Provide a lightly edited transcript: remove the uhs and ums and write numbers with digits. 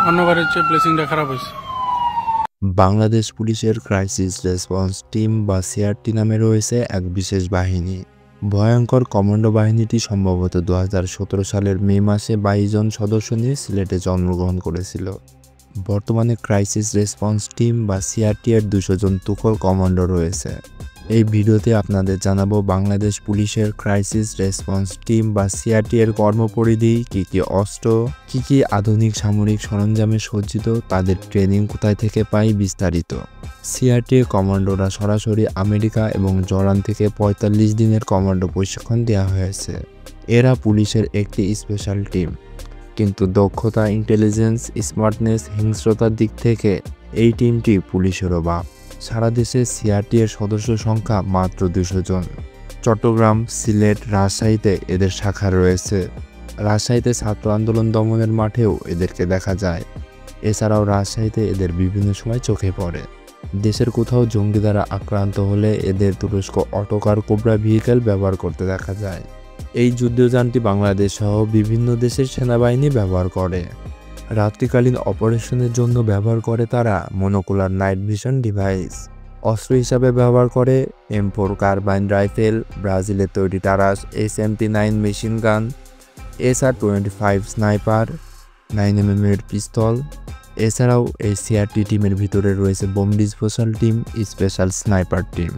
অন্যবারের চেয়ে প্লেসিংটা খারাপ হয়েছে। বাংলাদেশ পুলিশের ক্রাইসিস রেসপন্স টিম বা সিআরটি নামে রয়েছে এক বিশেষ বাহিনী। ভয়ঙ্কর কমান্ডো বাহিনীটি সম্ভবত 2017 সালের মে মাসে 22 জন সদস্য নিয়ে সিলেটে জন্মগ্রহণ করেছিল। বর্তমানে ক্রাইসিস রেসপন্স টিম বা সিআরটি এর 200 জন তুখোড় কমান্ডো রয়েছে। এই ভিডিওতে আপনাদের জানাবো বাংলাদেশ পুলিশের ক্রাইসিস রেসপন্স টিম বা সিআরটি এর কর্মপরিধি, কী কী অস্ত্র, কী আধুনিক সামরিক সরঞ্জামে সজ্জিত, তাদের ট্রেনিং কোথায় থেকে পাই, বিস্তারিত। সিআরটি এর কমান্ডোরা সরাসরি আমেরিকা এবং জর্ডান থেকে 45 দিনের কমান্ডো প্রশিক্ষণ দেওয়া হয়েছে। এরা পুলিশের একটি স্পেশাল টিম, কিন্তু দক্ষতা, ইন্টেলিজেন্স, স্মার্টনেস, হিংস্রতার দিক থেকে এই টিমটি পুলিশেরও বাপ। সারা দেশে সিআরটি এর সদস্য সংখ্যা মাত্র 200 জন। চট্টগ্রাম, সিলেট, রাজশাহীতে এদের শাখা রয়েছে। রাজশাহীতে ছাত্র আন্দোলন দমনের মাঠেও এদেরকে দেখা যায়। এছাড়াও রাজশাহীতে এদের বিভিন্ন সময় চোখে পড়ে। দেশের কোথাও জঙ্গি দ্বারা আক্রান্ত হলে এদের তুরস্ক অটোকার কোবরা ভেহিকেল ব্যবহার করতে দেখা যায়। এই যুদ্ধযানটি বাংলাদেশ সহ বিভিন্ন দেশের সেনাবাহিনী ব্যবহার করে। রাত্রিকালীন অপারেশনের জন্য ব্যবহার করে তারা মনোকুলার নাইট ভিশন ডিভাইস। অস্ত্র হিসাবে ব্যবহার করে M4 কার্বাইন রাইফেল, ব্রাজিলের তৈরি টারাস HMT9 machine gun, SR-25 sniper, 9mm এর পিস্তল। এছাড়াও এই সিআরটি টিমের ভিতরে রয়েছে bomb disposal team, special sniper team.